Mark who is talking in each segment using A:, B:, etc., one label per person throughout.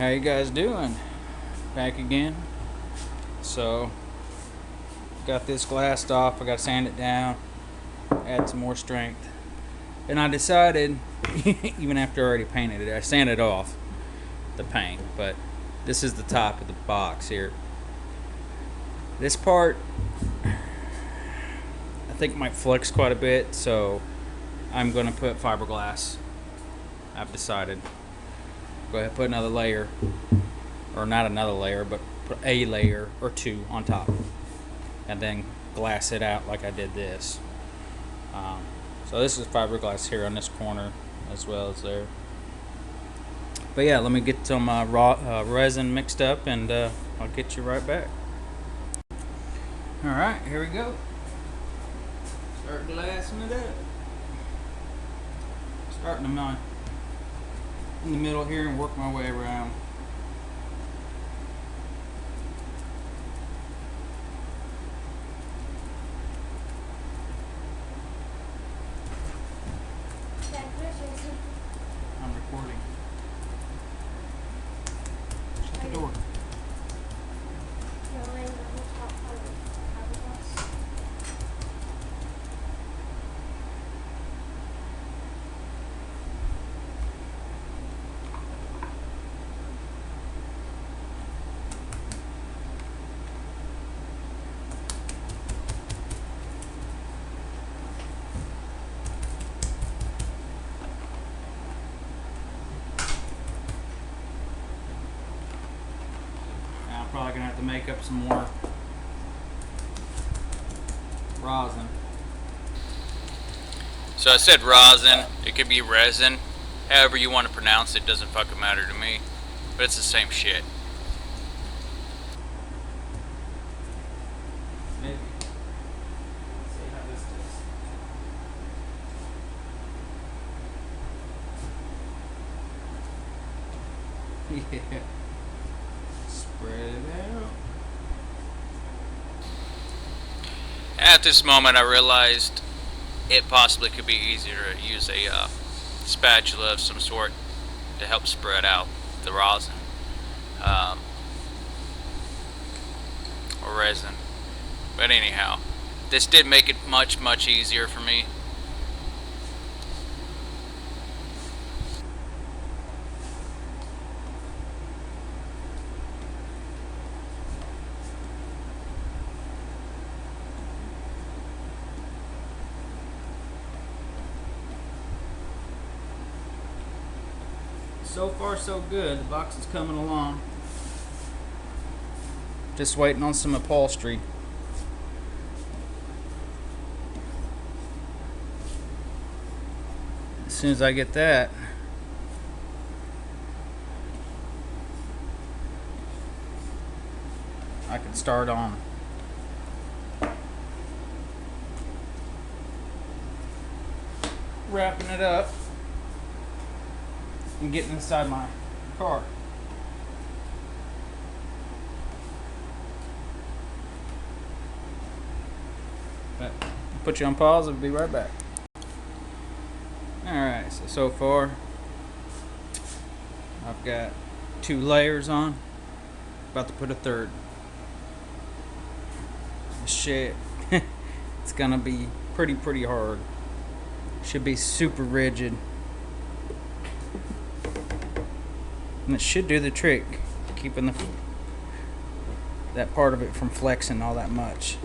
A: How you guys doing? Back again. So, got this glassed off. I got to sand it down, add some more strength. And I decided, even after I already painted it, I sanded off the paint. But this is the top of the box here. This part, I think might flex quite a bit, so I'm going to put fiberglass. I've decided. Go ahead and put another layer, or not another layer, but put a layer or two on top, and then glass it out like I did this. So this is fiberglass here on this corner as well as there. But yeah, let me get some resin mixed up, and I'll get you right back. Alright, here we go. Start glassing it up. Starting in the middle here and work my way around. I'm recording. Shut the door. I'm probably gonna have to make up some more rosin.
B: So I said rosin, it could be resin, however you want to pronounce it, doesn't fucking matter to me, but it's the same shit.
A: Maybe. Let's see how this does. Yeah. Spread it out.
B: At this moment I realized it possibly could be easier to use a spatula of some sort to help spread out the rosin or resin. But anyhow, this did make it much easier for me.
A: So far so good. The box is coming along. Just waiting on some upholstery. As soon as I get that, I can start on wrapping it up and getting inside my car. But I'll put you on pause. I'll be right back. Alright, so far I've got 2 layers on. About to put a third. Shit. It's gonna be pretty hard. Should be super rigid. And it should do the trick, keeping that part of it from flexing all that much.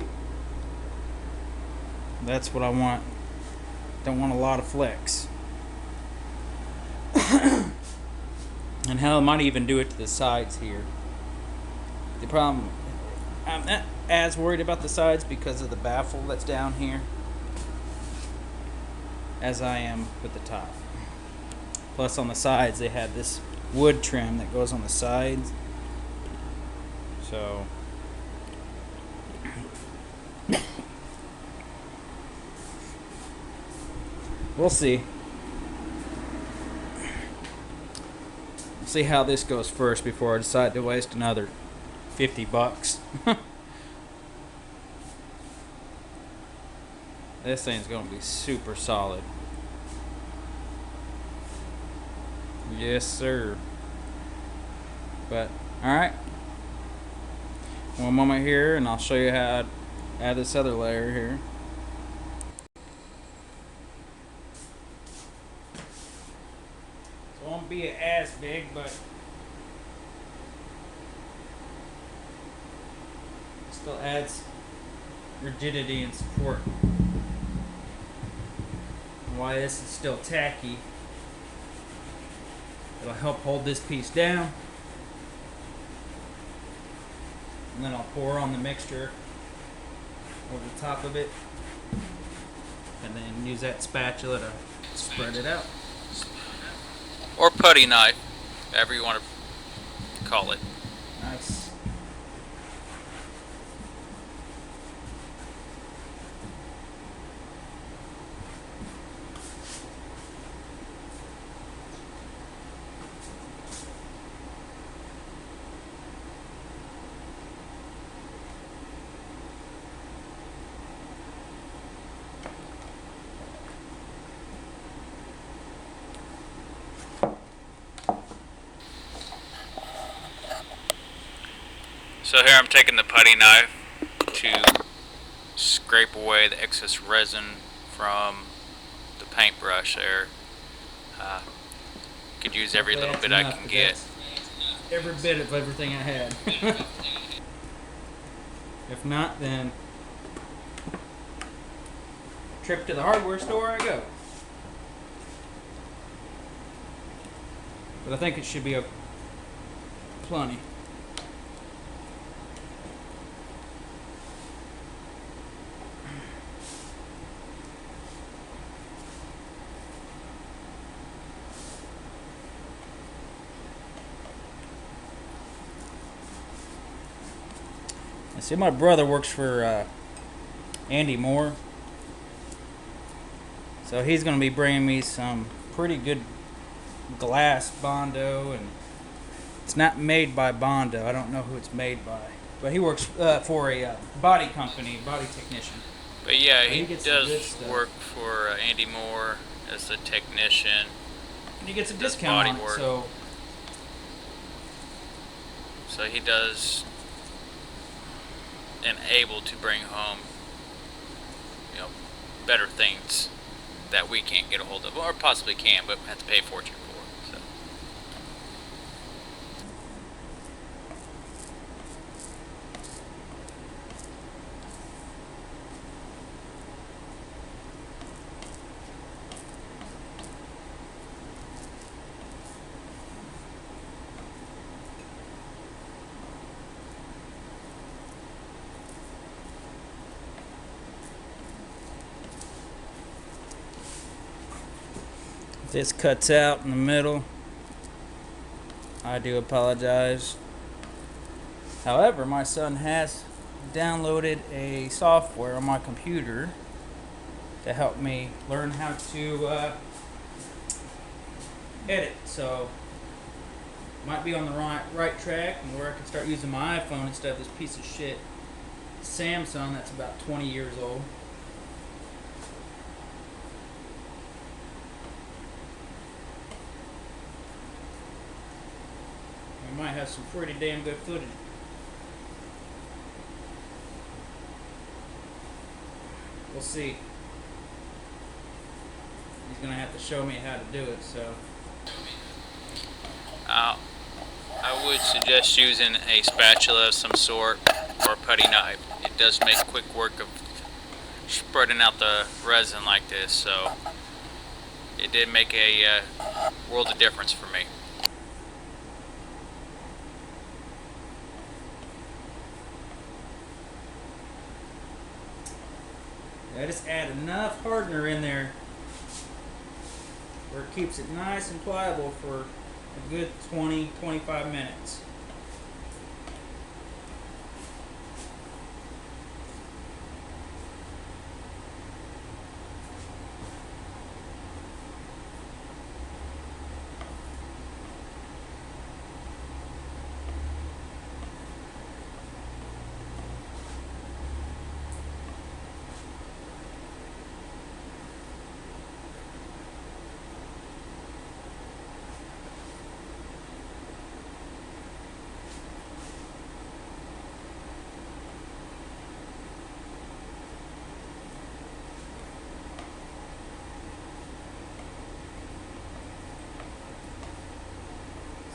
A: That's what I want. Don't want a lot of flex. And hell, I might even do it to the sides here. The problem, I'm not as worried about the sides because of the baffle that's down here as I am with the top. Plus on the sides they had this wood trim that goes on the sides, so we'll see. See how this goes first before I decide to waste another $50. This thing's gonna be super solid. Yes, sir. But alright, one moment here and I'll show you how to add this other layer here. So it won't be as big, but still adds rigidity and support. And why this is still tacky, it'll help hold this piece down. And then I'll pour on the mixture over the top of it, and then use that spatula to spread it out.
B: Or putty knife, whatever you want to call it.
A: Nice.
B: So here I'm taking the putty knife to scrape away the excess resin from the paintbrush there. Could use every little bit I can get.
A: Every bit of everything I had. If not, then trip to the hardware store I go. But I think it should be a plenty. I see my brother works for Andy Moore, so he's going to be bringing me some pretty good glass Bondo, and it's not made by Bondo. I don't know who it's made by, but he works for a body company, body technician.
B: But yeah,
A: So
B: he
A: gets
B: does work for Andy Moore as a technician.
A: And he gets a discount on it,
B: work. So he does and able to bring home, you know, better things that we can't get a hold of, or possibly can, but have to pay a fortune for. So.
A: If this cuts out in the middle, I do apologize. However, my son has downloaded a software on my computer to help me learn how to edit. So, might be on the right track, and where I can start using my iPhone instead of this piece of shit Samsung that's about 20 years old. We might have some pretty damn good footage. We'll see. He's gonna have to show me how to do it, so.
B: I would suggest using a spatula of some sort or a putty knife. It does make quick work of spreading out the resin like this, so it did make a world of difference for me.
A: I just add enough hardener in there where it keeps it nice and pliable for a good 20-25 minutes.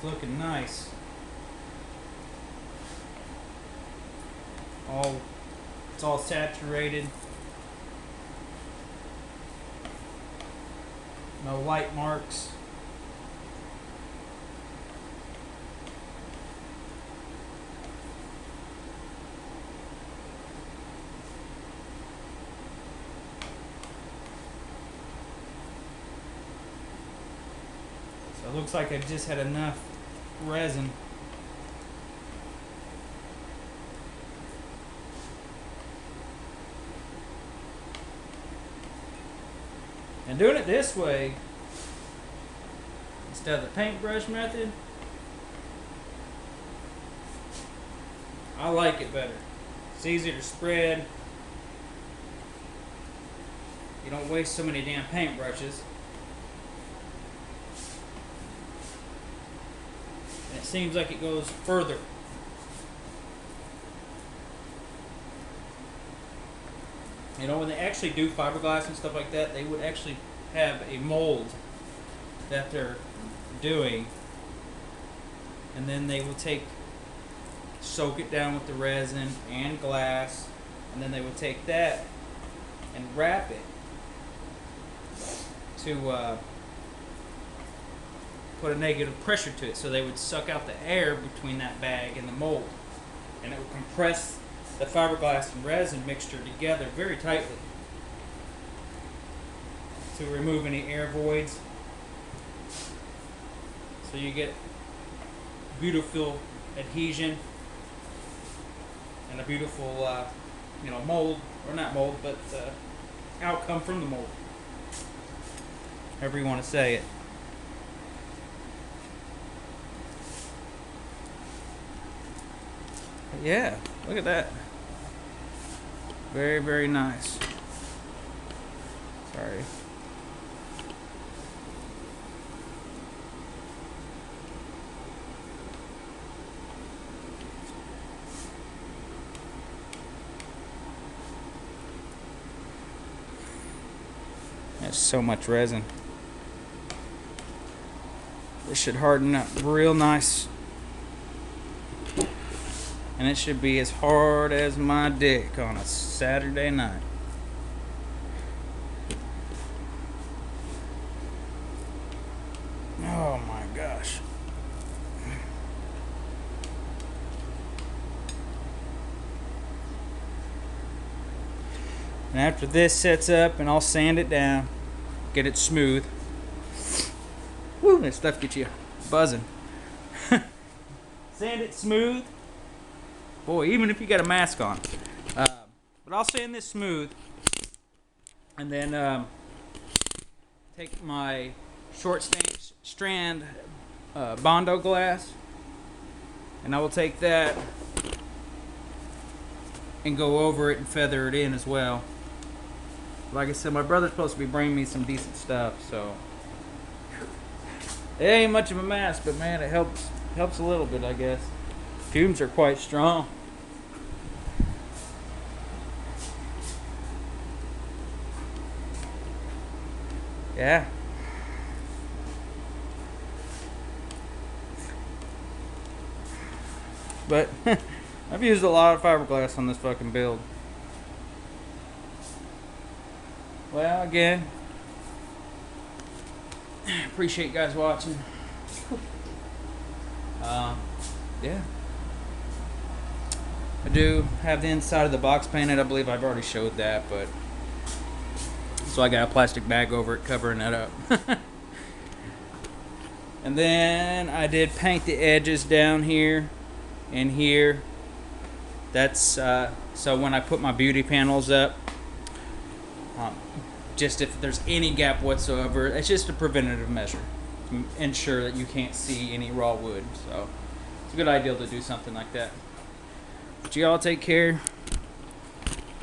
A: looking nice. It's all saturated. No light marks. So it looks like I just had enough resin. And doing it this way, instead of the paintbrush method, I like it better. It's easier to spread. You don't waste so many damn paintbrushes. And it seems like it goes further. You know, when they actually do fiberglass and stuff like that, they would actually have a mold that they're doing, and then they will soak it down with the resin and glass, and then they would take that and wrap it to put a negative pressure to it, so they would suck out the air between that bag and the mold, and it would compress the fiberglass and resin mixture together very tightly to remove any air voids. So you get beautiful adhesion and a beautiful, mold, or not mold, but outcome from the mold. However you want to say it. But yeah, look at that. Very, very nice. Sorry. There's so much resin. This should harden up real nice. And it should be as hard as my dick on a Saturday night. Oh my gosh. And after this sets up, and I'll sand it down, get it smooth. Woo, that stuff gets you buzzing. Sand it smooth. Boy, even if you got a mask on. But I'll sand this smooth. And then take my short strand Bondo glass. And I will take that and go over it and feather it in as well. Like I said, my brother's supposed to be bringing me some decent stuff, so it ain't much of a mask, but man, it helps a little bit, I guess. Fumes are quite strong. Yeah. But I've used a lot of fiberglass on this fucking build. Well, again, appreciate you guys watching. Yeah. I do have the inside of the box painted. I believe I've already showed that, but so I got a plastic bag over it covering that up. And then I did paint the edges down here and here. That's so when I put my beauty panels up, just if there's any gap whatsoever, it's just a preventative measure to ensure that you can't see any raw wood. So it's a good idea to do something like that. But you all take care.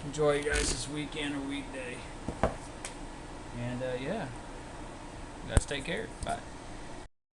A: Enjoy you guys this weekend or weekday. And yeah, you guys take care. Bye.